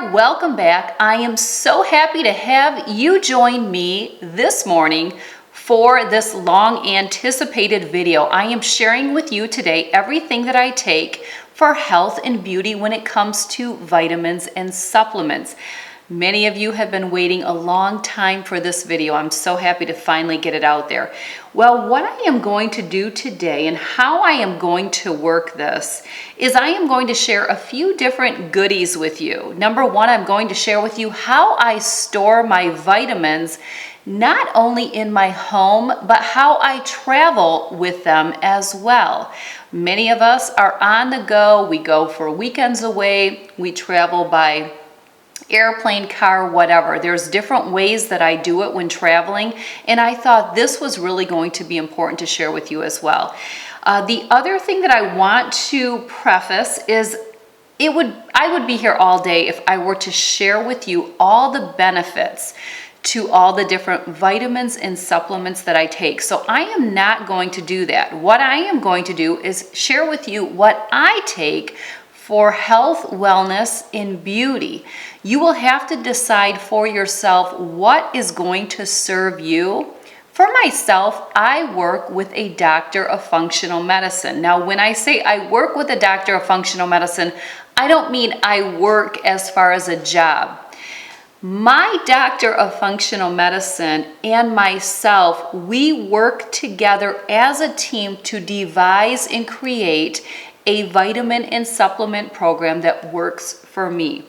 there, welcome back. I am so happy to have you join me this morning for this long anticipated video. I am sharing with you today everything that I take for health and beauty when it comes to vitamins and supplements. Many of you have been waiting a long time for this video. I'm so happy to finally get it out there. Well, what I am going to do today and how I am going to work this is I am going to share a few different goodies with you. Number one, I'm going to share with you how I store my vitamins, not only in my home, but how I travel with them as well. Many of us are on the go. We go for weekends away. We travel by airplane, car, whatever. There's different ways that I do it when traveling, and I thought this was really going to be important to share with you as well. The other thing that I want to preface is I would be here all day if I were to share with you all the benefits to all the different vitamins and supplements that I take. So I am not going to do that. What I am going to do is share with you what I take for health, wellness, and beauty. You will have to decide for yourself what is going to serve you. For myself, I work with a doctor of functional medicine. Now, when I say I work with a doctor of functional medicine, I don't mean I work as far as a job. My doctor of functional medicine and myself, we work together as a team to devise and create a vitamin and supplement program that works for me.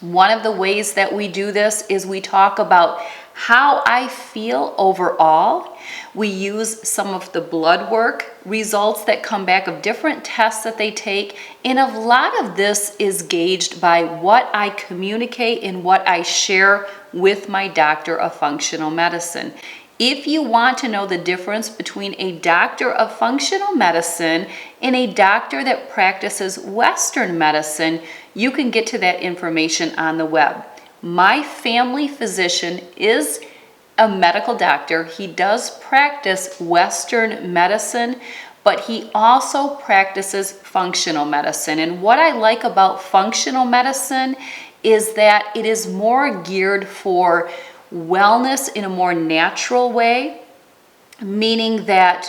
One of the ways that we do this is we talk about how I feel overall. We use some of the blood work results that come back of different tests that they take, and a lot of this is gauged by what I communicate and what I share with my doctor of functional medicine. If you want to know the difference between a doctor of functional medicine and a doctor that practices Western medicine, you can get to that information on the web. My family physician is a medical doctor. He does practice Western medicine, but he also practices functional medicine. And what I like about functional medicine is that it is more geared for wellness in a more natural way, meaning that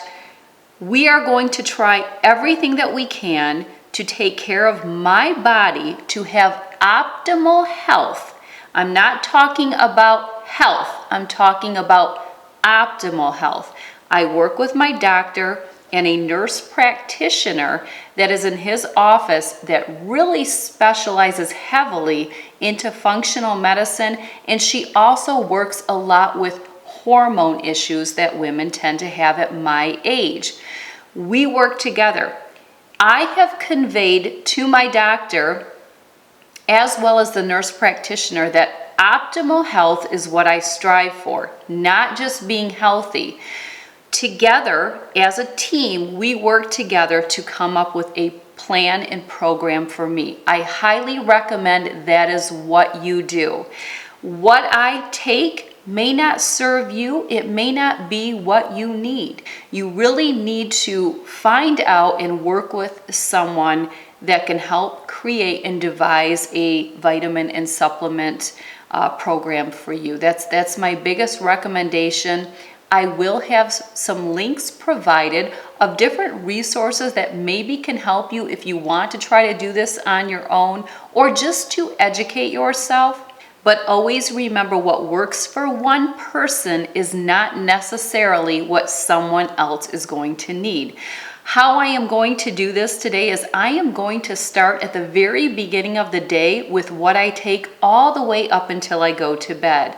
we are going to try everything that we can to take care of my body to have optimal health. I'm not talking about health, I'm talking about optimal health. I work with my doctor and a nurse practitioner that is in his office that really specializes heavily into functional medicine, and she also works a lot with hormone issues that women tend to have at my age. We work together. I have conveyed to my doctor as well as the nurse practitioner that optimal health is what I strive for, not just being healthy. Together, as a team, we work together to come up with a plan and program for me. I highly recommend that is what you do. What I take may not serve you. It may not be what you need. You really need to find out and work with someone that can help create and devise a vitamin and supplement program for you. That's my biggest recommendation. I will have some links provided of different resources that maybe can help you if you want to try to do this on your own or just to educate yourself. But always remember, what works for one person is not necessarily what someone else is going to need. How I am going to do this today is I am going to start at the very beginning of the day with what I take all the way up until I go to bed.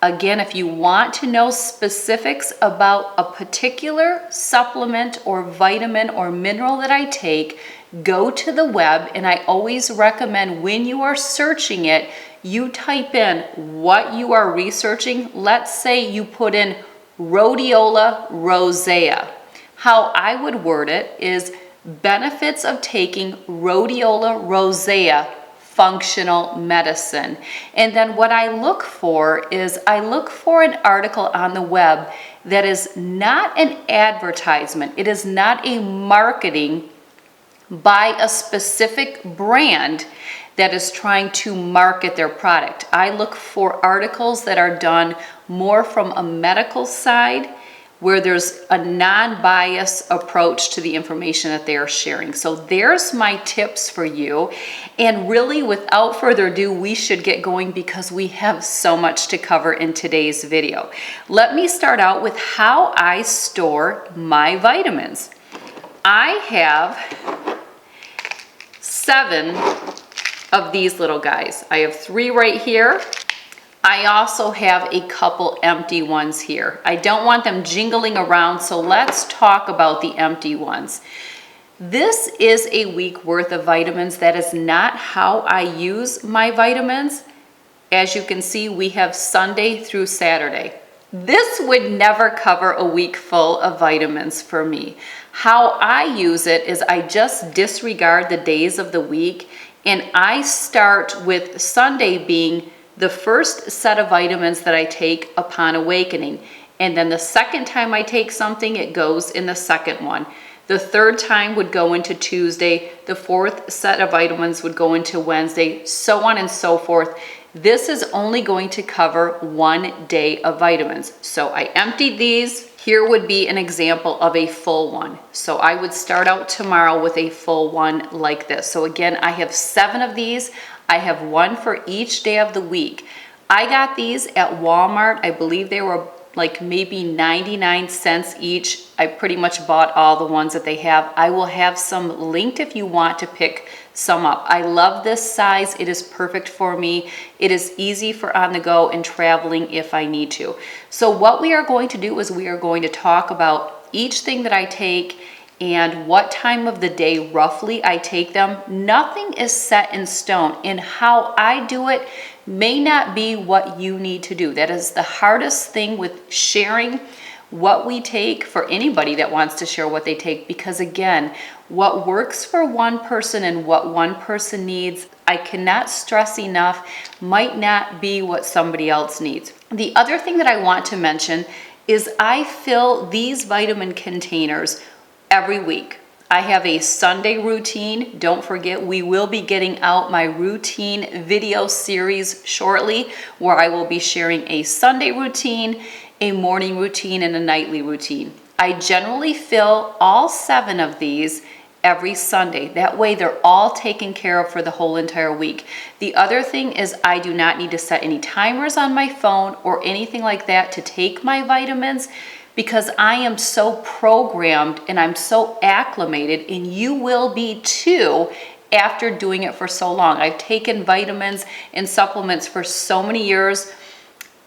Again, if you want to know specifics about a particular supplement or vitamin or mineral that I take, go to the web, and I always recommend when you are searching it, you type in what you are researching. Let's say you put in rhodiola rosea. How I would word it is benefits of taking rhodiola rosea functional medicine. And then what I look for is I look for an article on the web that is not an advertisement. It is not a marketing by a specific brand that is trying to market their product. I look for articles that are done more from a medical side, where there's a non-biased approach to the information that they are sharing. So there's my tips for you. And really, without further ado, we should get going because we have so much to cover in today's video. Let me start out with how I store my vitamins. I have 7 of these little guys. I have 3 right here. I also have a couple empty ones here. I don't want them jingling around, so let's talk about the empty ones. This is a week worth of vitamins. That is not how I use my vitamins. As you can see, we have Sunday through Saturday. This would never cover a week full of vitamins for me. How I use it is I just disregard the days of the week, and I start with Sunday being the first set of vitamins that I take upon awakening. And then the second time I take something, it goes in the second one. The third time would go into Tuesday. The fourth set of vitamins would go into Wednesday, so on and so forth. This is only going to cover 1 day of vitamins. So I emptied these. Here would be an example of a full one. So I would start out tomorrow with a full one like this. So again, I have 7 of these. I have 1 for each day of the week. I got these at Walmart. I believe they were like maybe 99 cents each. I pretty much bought all the ones that they have. I will have some linked if you want to pick some up. I love this size. It is perfect for me. It is easy for on the go and traveling if I need to. So what we are going to do is we are going to talk about each thing that I take and what time of the day roughly I take them. Nothing is set in stone, and how I do it may not be what you need to do. That is the hardest thing with sharing what we take for anybody that wants to share what they take, because again, what works for one person and what one person needs, I cannot stress enough, might not be what somebody else needs. The other thing that I want to mention is I fill these vitamin containers every week. I have a Sunday routine. Don't forget, we will be getting out my routine video series shortly, where I will be sharing a Sunday routine, a morning routine, and a nightly routine. I generally fill all 7 of these every Sunday. That way they're all taken care of for the whole entire week. The other thing is I do not need to set any timers on my phone or anything like that to take my vitamins, because I am so programmed and I'm so acclimated, and you will be too after doing it for so long. I've taken vitamins and supplements for so many years.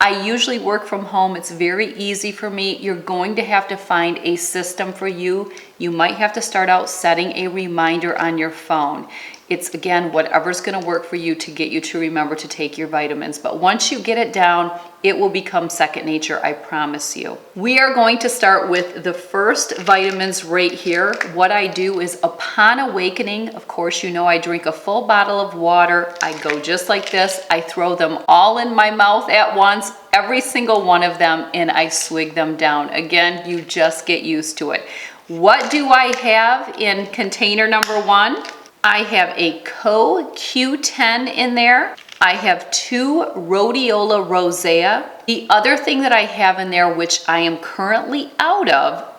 I usually work from home. It's very easy for me. You're going to have to find a system for you. You might have to start out setting a reminder on your phone. It's, again, whatever's going to work for you to get you to remember to take your vitamins. But once you get it down, it will become second nature, I promise you. We are going to start with the first vitamins right here. What I do is upon awakening, of course, you know I drink a full bottle of water. I go just like this. I throw them all in my mouth at once, every single one of them, and I swig them down. Again, you just get used to it. What do I have in container number 1? I have a CoQ10 in there. I have 2 Rhodiola rosea. The other thing that I have in there, which I am currently out of,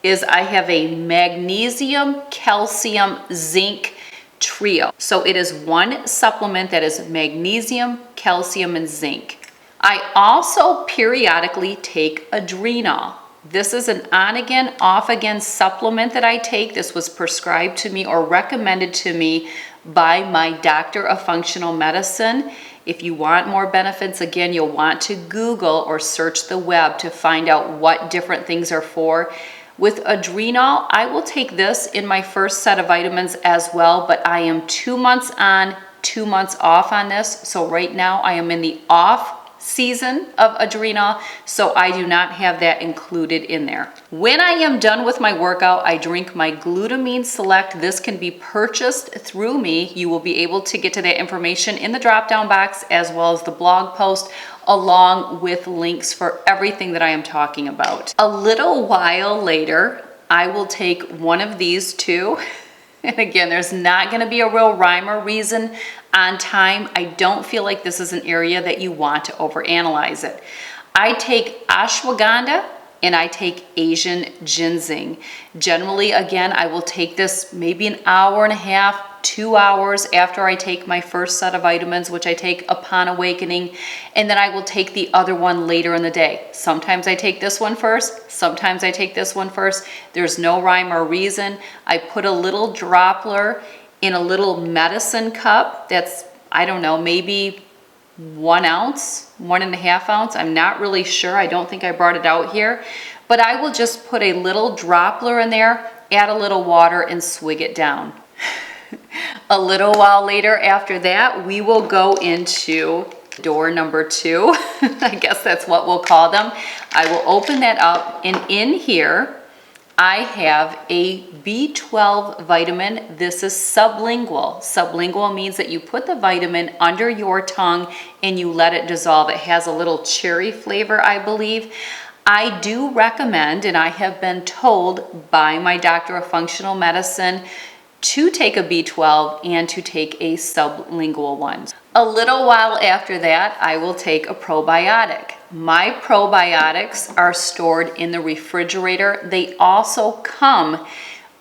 is I have a magnesium, calcium, zinc trio. So it is one supplement that is magnesium, calcium, and zinc. I also periodically take Adrenal. This is an on-again, off-again supplement that I take. This was prescribed to me or recommended to me by my doctor of functional medicine. If you want more benefits, again, you'll want to Google or search the web to find out what different things are for. With Adrenal, I will take this in my first set of vitamins as well, but I am 2 months on, 2 months off on this. So right now I am in the off season of Adrenal, so I do not have that included in there. When I am done with my workout, I drink my Glutamine Select. This can be purchased through me. You will be able to get to that information in the drop-down box, as well as the blog post, along with links for everything that I am talking about. A little while later, I will take one of these too. And again, there's not going to be a real rhyme or reason on time. I don't feel like this is an area that you want to overanalyze it. I take ashwagandha and I take Asian ginseng. Generally, again, I will take this maybe an hour and a half, 2 hours after I take my first set of vitamins, which I take upon awakening, and then I will take the other one later in the day. Sometimes I take this one first, sometimes I take this one first. There's no rhyme or reason. I put a little dropper in a little medicine cup that's, I don't know, maybe 1 ounce, 1.5 ounce. I'm not really sure. I don't think I brought it out here, but I will just put a little dropper in there, add a little water, and swig it down. A little while later after that, we will go into door number 2. I guess that's what we'll call them. I will open that up, and in here, I have a B12 vitamin. This is sublingual. Sublingual means that you put the vitamin under your tongue and you let it dissolve. It has a little cherry flavor, I believe. I do recommend, and I have been told by my doctor of functional medicine, to take a B12 and to take a sublingual one. A little while after that, I will take a probiotic. My probiotics are stored in the refrigerator. They also come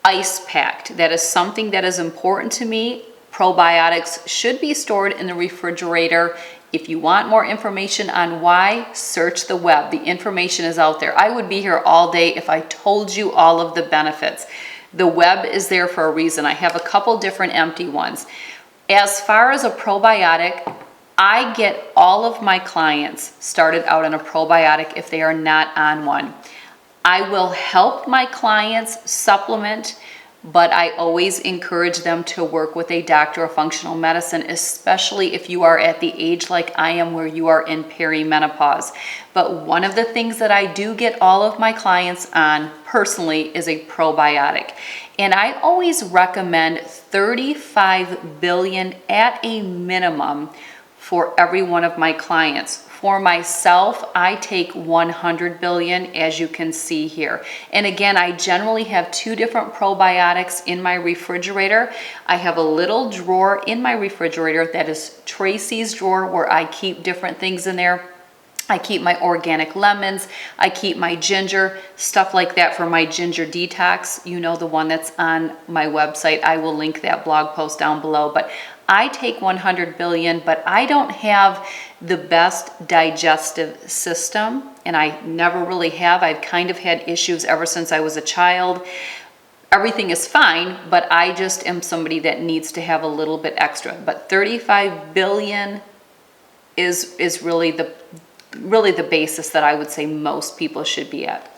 ice packed. That is something that is important to me. Probiotics should be stored in the refrigerator. If you want more information on why, search the web. The information is out there. I would be here all day if I told you all of the benefits. The web is there for a reason. I have a couple different empty ones. As far as a probiotic, I get all of my clients started out on a probiotic if they are not on one. I will help my clients supplement, but I always encourage them to work with a doctor of functional medicine, especially if you are at the age like I am where you are in perimenopause. But one of the things that I do get all of my clients on personally is a probiotic. And I always recommend 35 billion at a minimum for every one of my clients. For myself, I take 100 billion, as you can see here. And again, I generally have 2 different probiotics in my refrigerator. I have a little drawer in my refrigerator that is Tracy's drawer, where I keep different things in there. I keep my organic lemons, I keep my ginger, stuff like that for my ginger detox. You know, the one that's on my website. I will link that blog post down below. But I take 100 billion, but I don't have the best digestive system, and I never really have. I've kind of had issues ever since I was a child. Everything is fine, but I just am somebody that needs to have a little bit extra. But 35 billion is really the basis that I would say most people should be at.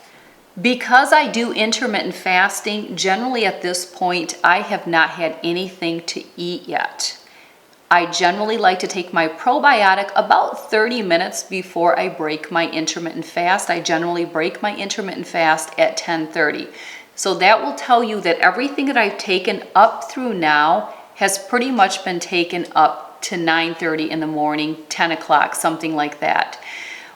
Because I do intermittent fasting, generally at this point, I have not had anything to eat yet. I generally like to take my probiotic about 30 minutes before I break my intermittent fast. I generally break my intermittent fast at 10:30. So that will tell you that everything that I've taken up through now has pretty much been taken up to 9:30 in the morning, 10 o'clock, something like that.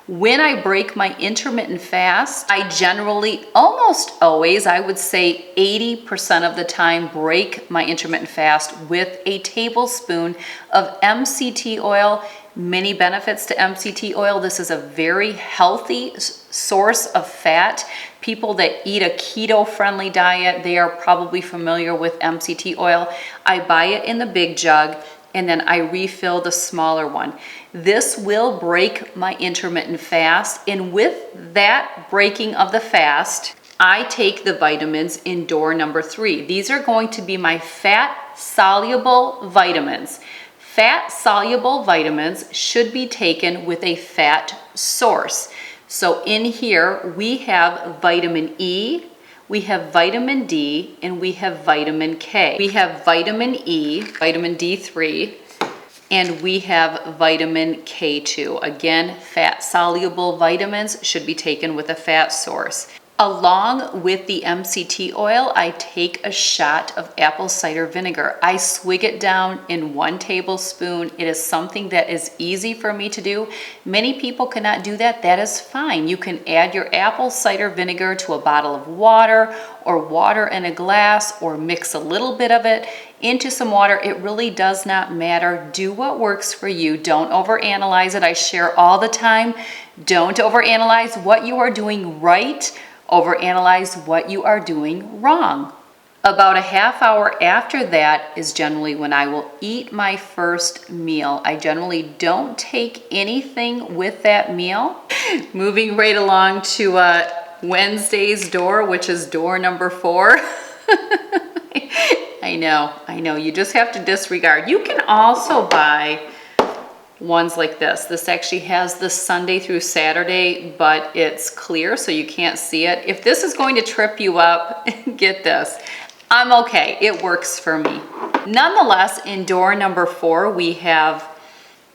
When I break my intermittent fast, I generally, almost always, I would say 80% of the time, break my intermittent fast with a tablespoon of MCT oil. Many benefits to MCT oil. This is a very healthy source of fat. People that eat a keto-friendly diet, they are probably familiar with MCT oil. I buy it in the big jug, and then I refill the smaller one. This will break my intermittent fast, and with that breaking of the fast, I take the vitamins in door number 3. These are going to be my fat-soluble vitamins. Fat-soluble vitamins should be taken with a fat source. So in here, we have vitamin E, we have vitamin D, and we have vitamin K. We have vitamin E, vitamin D3, and we have vitamin K2. Again, fat-soluble vitamins should be taken with a fat source. Along with the MCT oil, I take a shot of apple cider vinegar. I swig it down in 1 tablespoon. It is something that is easy for me to do. Many people cannot do that. That is fine. You can add your apple cider vinegar to a bottle of water or water in a glass, or mix a little bit of it into some water. It really does not matter. Do what works for you. Don't overanalyze it. I share all the time. Don't overanalyze what you are doing right. Overanalyze what you are doing wrong. About a half hour after that is generally when I will eat my first meal. I generally don't take anything with that meal. Moving right along to Wednesday's door, which is door number 4. I know, you just have to disregard. You can also buy ones like this. This actually has the Sunday through Saturday, but it's clear so you can't see it. If this is going to trip you up, get this. I'm okay, it works for me. Nonetheless, in door number 4, we have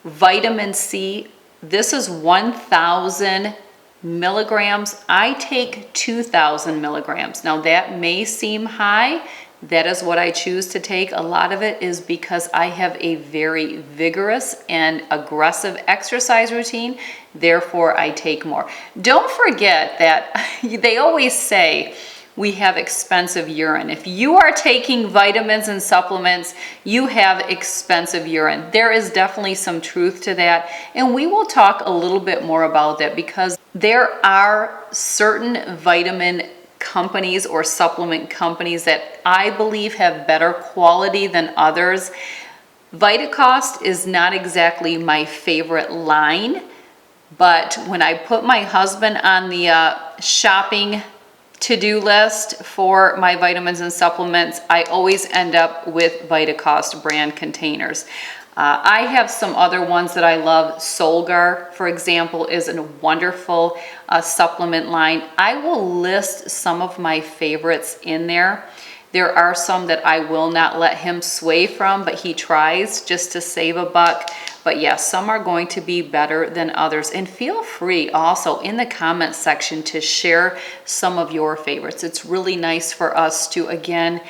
vitamin C. This is 1,000 milligrams. I take 2,000 milligrams. Now that may seem high. That is what I choose to take. A lot of it is because I have a very vigorous and aggressive exercise routine. Therefore, I take more. Don't forget that they always say we have expensive urine. If you are taking vitamins and supplements, you have expensive urine. There is definitely some truth to that. And we will talk a little bit more about that, because there are certain vitamin companies or supplement companies that I believe have better quality than others. Vitacost is not exactly my favorite line, but when I put my husband on the shopping to-do list for my vitamins and supplements, I always end up with Vitacost brand containers. I have some other ones that I love. Solgar, for example, is a wonderful supplement line. I will list some of my favorites in there. There are some that I will not let him sway from, but he tries just to save a buck. But yes, some are going to be better than others. And feel free also in the comment section to share some of your favorites. It's really nice for us to, again,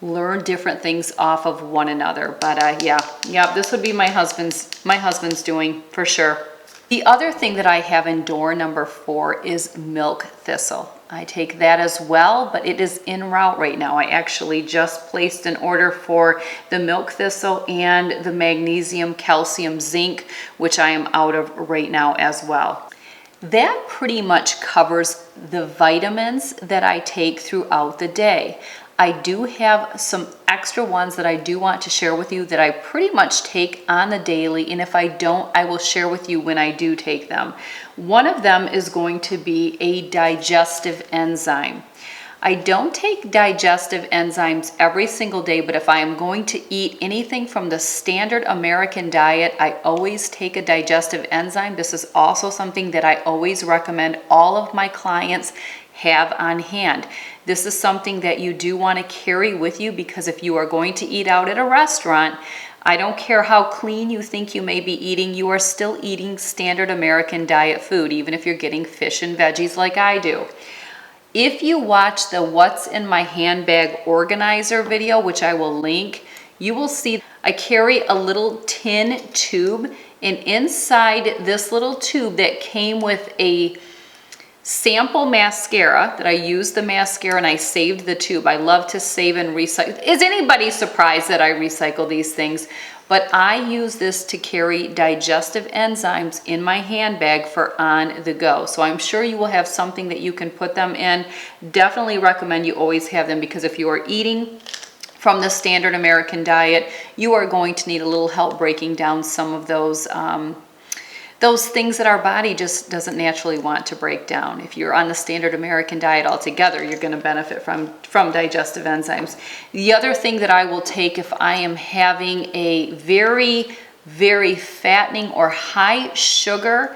learn different things off of one another. But yeah, this would be my husband's doing for sure. The other thing that I have in door number 4 is milk thistle. I take that as well, but it is en route right now. I actually just placed an order for the milk thistle and the magnesium, calcium, zinc, which I am out of right now as well. That pretty much covers the vitamins that I take throughout the day. I do have some extra ones that I do want to share with you that I pretty much take on the daily, and if I don't, I will share with you when I do take them. One of them is going to be a digestive enzyme. I don't take digestive enzymes every single day, but if I am going to eat anything from the standard American diet, I always take a digestive enzyme. This is also something that I always recommend all of my clients have on hand. This is something that you do want to carry with you, because if you are going to eat out at a restaurant, I don't care how clean you think you may be eating, you are still eating standard American diet food, even if you're getting fish and veggies like I do. If you watch the What's in My Handbag Organizer video, which I will link, you will see I carry a little tin tube, and inside this little tube that came with a sample mascara that I used the mascara and I saved the tube. I love to save and recycle. Is anybody surprised that I recycle these things? But I use this to carry digestive enzymes in my handbag for on the go. So I'm sure you will have something that you can put them in. Definitely recommend you always have them, because if you are eating from the standard American diet, you are going to need a little help breaking down some of those things that our body just doesn't naturally want to break down. If you're on the standard American diet altogether, you're going to benefit from digestive enzymes. The other thing that I will take if I am having a very, very fattening or high sugar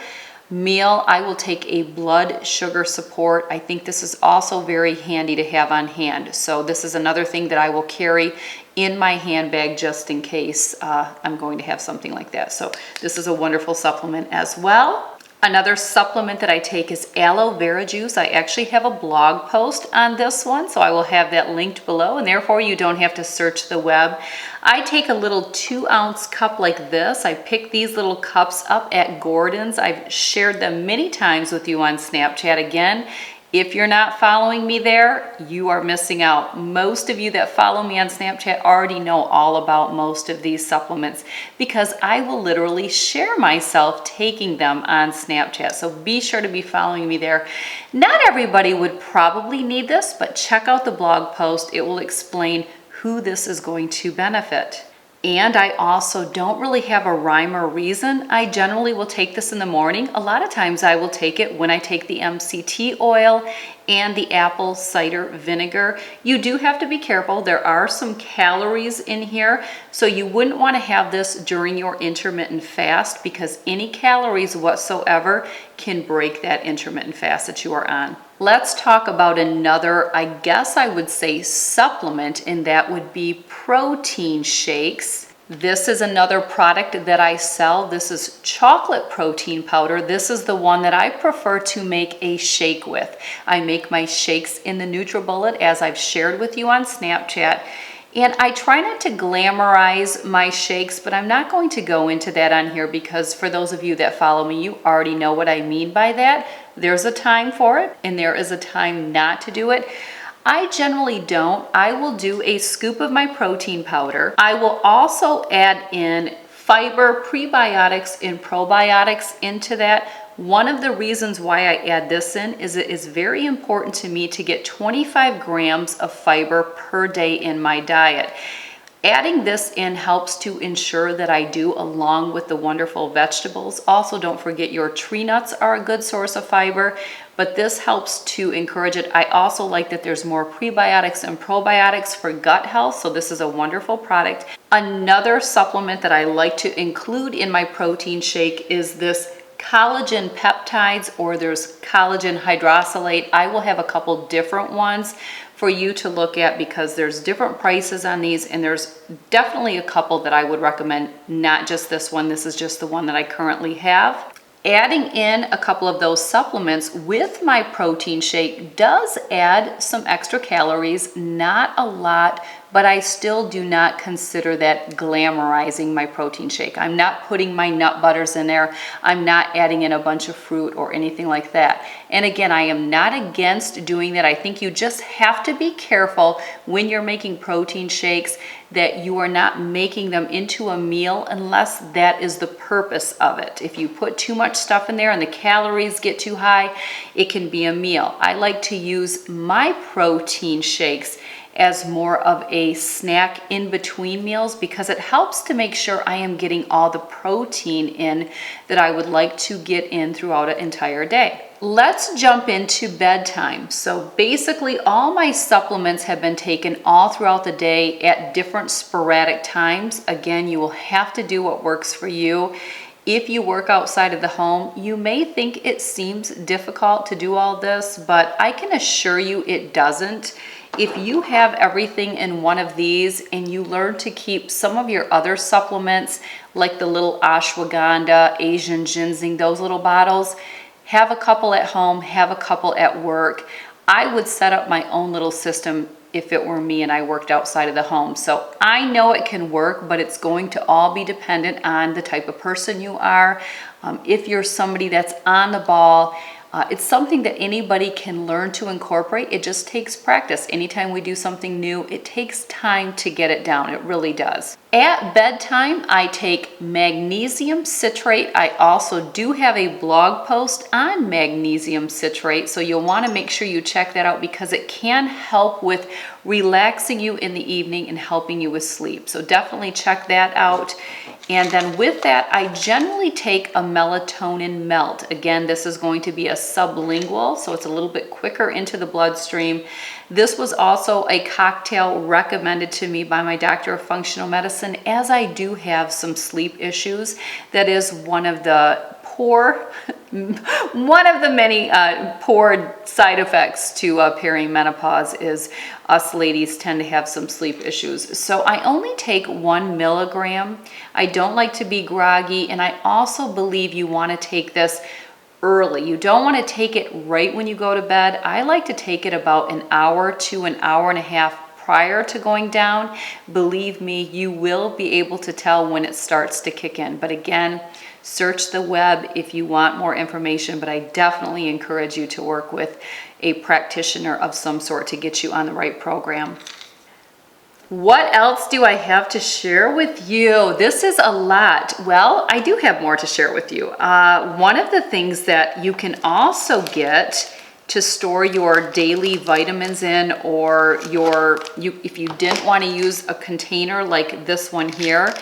meal, I will take a blood sugar support. I think this is also very handy to have on hand. So this is another thing that I will carry in my handbag just in case I'm going to have something like that. So this is a wonderful supplement as well. Another supplement that I take is aloe vera juice. I actually have a blog post on this one, so I will have that linked below, and therefore you don't have to search the web. I take a little 2-ounce cup like this. I pick these little cups up at Gordon's. I've shared them many times with you on Snapchat. Again, if you're not following me there, you are missing out. Most of you that follow me on Snapchat already know all about most of these supplements because I will literally share myself taking them on Snapchat. So be sure to be following me there. Not everybody would probably need this, but check out the blog post. It will explain who this is going to benefit. And I also don't really have a rhyme or reason. I generally will take this in the morning. A lot of times I will take it when I take the MCT oil and the apple cider vinegar. You do have to be careful. There are some calories in here, so you wouldn't want to have this during your intermittent fast because any calories whatsoever can break that intermittent fast that you are on. Let's talk about another, I guess I would say, supplement, and that would be protein shakes. This is another product that I sell. This is chocolate protein powder. This is the one that I prefer to make a shake with. I make my shakes in the NutriBullet, as I've shared with you on Snapchat. And I try not to glamorize my shakes, but I'm not going to go into that on here because for those of you that follow me, you already know what I mean by that. There's a time for it and there is a time not to do it. I generally don't. I will do a scoop of my protein powder. I will also add in fiber, prebiotics, and probiotics into that. One of the reasons why I add this in is it is very important to me to get 25 grams of fiber per day in my diet. Adding this in helps to ensure that I do along with the wonderful vegetables. Also, don't forget your tree nuts are a good source of fiber, but this helps to encourage it. I also like that there's more prebiotics and probiotics for gut health, so this is a wonderful product. Another supplement that I like to include in my protein shake is this collagen peptides, or there's collagen hydrolysate. I will have a couple different ones for you to look at because there's different prices on these, and there's definitely a couple that I would recommend, not just this one. This is just the one that I currently have. Adding in a couple of those supplements with my protein shake does add some extra calories, not a lot, but I still do not consider that glamorizing my protein shake. I'm not putting my nut butters in there. I'm not adding in a bunch of fruit or anything like that. And again, I am not against doing that. I think you just have to be careful when you're making protein shakes that you are not making them into a meal unless that is the purpose of it. If you put too much stuff in there and the calories get too high, it can be a meal. I like to use my protein shakes as more of a snack in between meals because it helps to make sure I am getting all the protein in that I would like to get in throughout an entire day. Let's jump into bedtime. So basically all my supplements have been taken all throughout the day at different sporadic times. Again, you will have to do what works for you. If you work outside of the home, you may think it seems difficult to do all this, but I can assure you it doesn't. If you have everything in one of these and you learn to keep some of your other supplements, like the little ashwagandha, Asian ginseng, those little bottles, have a couple at home, have a couple at work. I would set up my own little system if it were me and I worked outside of the home. So I know it can work, but it's going to all be dependent on the type of person you are. If you're somebody that's on the ball, it's something that anybody can learn to incorporate. It just takes practice. Anytime we do something new, it takes time to get it down. It really does. At bedtime, I take magnesium citrate. I also do have a blog post on magnesium citrate, so you'll want to make sure you check that out because it can help with relaxing you in the evening and helping you with sleep. So definitely check that out. And then with that, I generally take a Melatonin Melt. Again, this is going to be a sublingual, so it's a little bit quicker into the bloodstream. This was also a cocktail recommended to me by my doctor of functional medicine, as I do have some sleep issues. That is one of the many poor side effects to perimenopause is us ladies tend to have some sleep issues. So I only take 1 milligram. I don't like to be groggy, and I also believe you want to take this early. You don't want to take it right when you go to bed. I like to take it about an hour to an hour and a half prior to going down. Believe me, you will be able to tell when it starts to kick in. But again, search the web if you want more information, but I definitely encourage you to work with a practitioner of some sort to get you on the right program. What else do I have to share with you? This is a lot. Well, I do have more to share with you. One of the things that you can also get to store your daily vitamins in, or if you didn't want to use a container like this one here,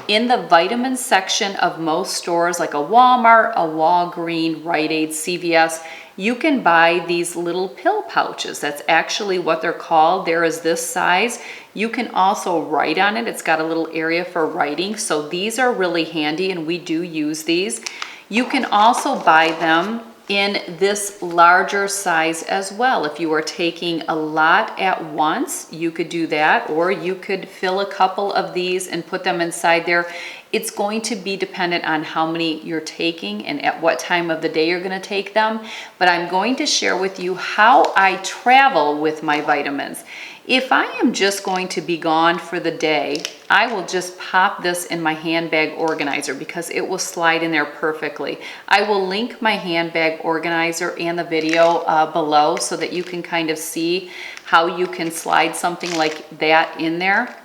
in the vitamin section of most stores like a Walmart, a Walgreens, Rite Aid, CVS, you can buy these little pill pouches. That's actually what they're called. There is this size. You can also write on it. It's got a little area for writing. So these are really handy, and we do use these. You can also buy them in this larger size as well. If you are taking a lot at once, you could do that, or you could fill a couple of these and put them inside there. It's going to be dependent on how many you're taking and at what time of the day you're going to take them. But I'm going to share with you how I travel with my vitamins. If I am just going to be gone for the day, I will just pop this in my handbag organizer because it will slide in there perfectly. I will link my handbag organizer and the video below so that you can kind of see how you can slide something like that in there.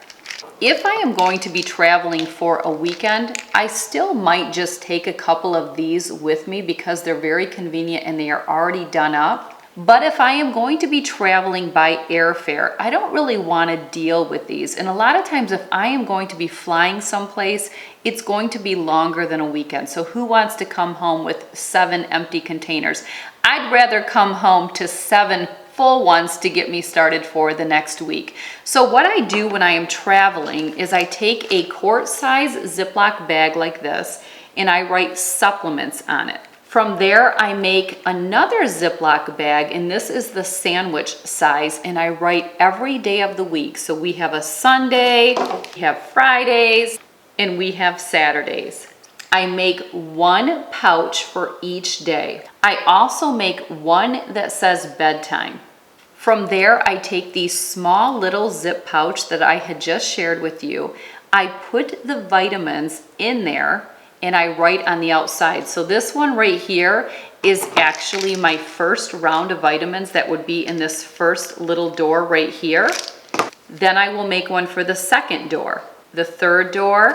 If I am going to be traveling for a weekend, I still might just take a couple of these with me because they're very convenient and they are already done up. But if I am going to be traveling by airfare, I don't really want to deal with these. And a lot of times if I am going to be flying someplace, it's going to be longer than a weekend. So who wants to come home with 7 empty containers? I'd rather come home to 7 full ones to get me started for the next week. So what I do when I am traveling is I take a quart-size Ziploc bag like this and I write supplements on it. From there, I make another Ziploc bag, and this is the sandwich size, and I write every day of the week. So we have a Sunday, we have Fridays, and we have Saturdays. I make 1 pouch for each day. I also make one that says bedtime. From there, I take the small little zip pouch that I had just shared with you. I put the vitamins in there, and I write on the outside. So this one right here is actually my first round of vitamins that would be in this first little door right here. Then I will make one for the second door, the third door,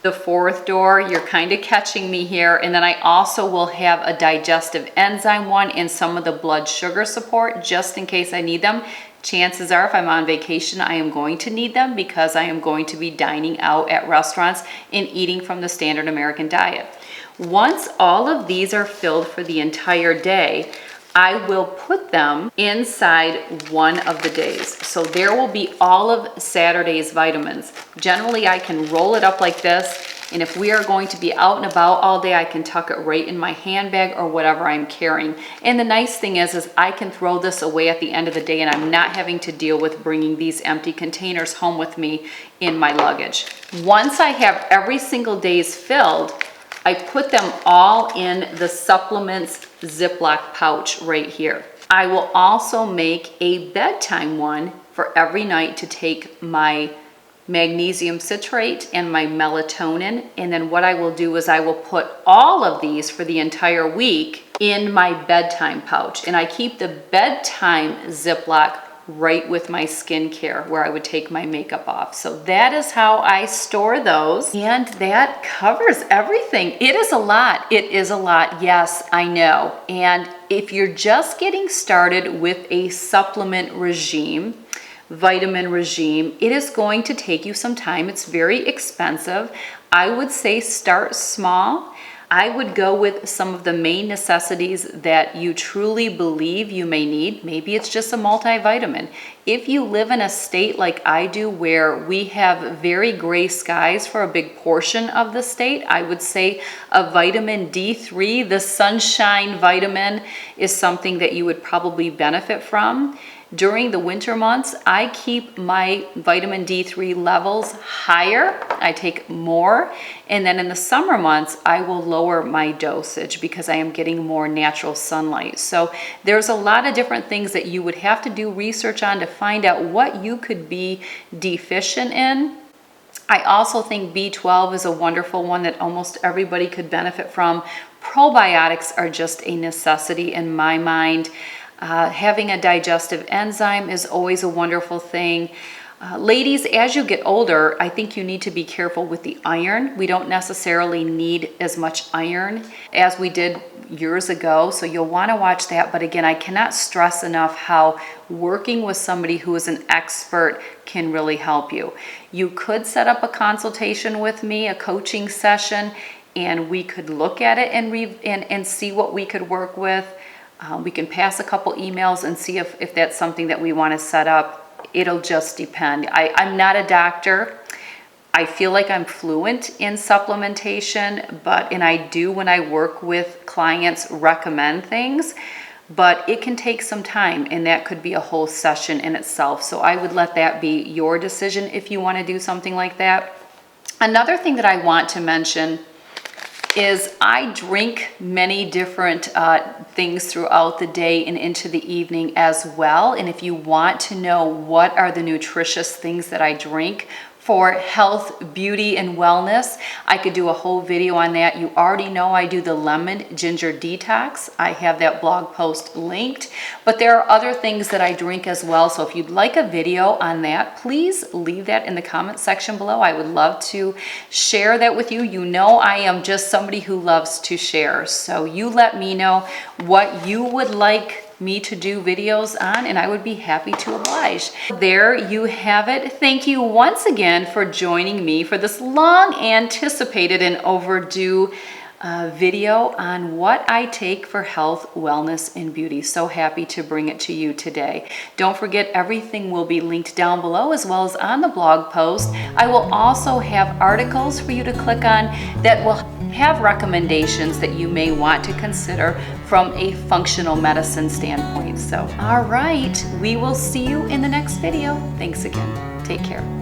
the fourth door. You're kind of catching me here. And then I also will have a digestive enzyme one and some of the blood sugar support just in case I need them. Chances are if I'm on vacation, I am going to need them because I am going to be dining out at restaurants and eating from the standard American diet. Once all of these are filled for the entire day, I will put them inside one of the days. So there will be all of Saturday's vitamins. Generally, I can roll it up like this. And if we are going to be out and about all day, I can tuck it right in my handbag or whatever I'm carrying. And the nice thing is I can throw this away at the end of the day and I'm not having to deal with bringing these empty containers home with me in my luggage. Once I have every single day's filled, I put them all in the supplements Ziploc pouch right here. I will also make a bedtime one for every night to take my magnesium citrate and my melatonin. And then what I will do is I will put all of these for the entire week in my bedtime pouch. And I keep the bedtime Ziploc right with my skincare where I would take my makeup off. So that is how I store those. And that covers everything. It is a lot. It is a lot. Yes, I know. And if you're just getting started with a supplement regime, vitamin regime, it is going to take you some time. It's very expensive. I would say start small. I would go with some of the main necessities that you truly believe you may need. Maybe it's just a multivitamin. If you live in a state like I do where we have very gray skies for a big portion of the state, I would say a vitamin D3, the sunshine vitamin, is something that you would probably benefit from. During the winter months, I keep my vitamin D3 levels higher. I take more. And then in the summer months, I will lower my dosage because I am getting more natural sunlight. So there's a lot of different things that you would have to do research on to find out what you could be deficient in. I also think B12 is a wonderful one that almost everybody could benefit from. Probiotics are just a necessity in my mind. Having a digestive enzyme is always a wonderful thing. Ladies, as you get older, I think you need to be careful with the iron. We don't necessarily need as much iron as we did years ago, so you'll want to watch that. But again, I cannot stress enough how working with somebody who is an expert can really help you. You could set up a consultation with me, a coaching session, and we could look at it and see what we could work with. We can pass a couple emails and see if that's something that we want to set up. It'll just depend. I'm not a doctor. I feel like I'm fluent in supplementation, and I do, when I work with clients, recommend things, but it can take some time, and that could be a whole session in itself. So I would let that be your decision if you want to do something like that. Another thing that I want to mention is I drink many different things throughout the day and into the evening as well. And if you want to know what are the nutritious things that I drink for health, beauty, and wellness, I could do a whole video on that. You already know I do the lemon ginger detox. I have that blog post linked, but there are other things that I drink as well. So if you'd like a video on that, please leave that in the comment section below. I would love to share that with you. You know I am just somebody who loves to share. So you let me know what you would like me to do videos on, and I would be happy to oblige. There you have it. Thank you once again for joining me for this long anticipated and overdue video on what I take for health, wellness, and beauty. So happy to bring it to you today. Don't forget, everything will be linked down below as well as on the blog post. I will also have articles for you to click on that will have recommendations that you may want to consider from a functional medicine standpoint. So, all right, we will see you in the next video. Thanks again. Take care.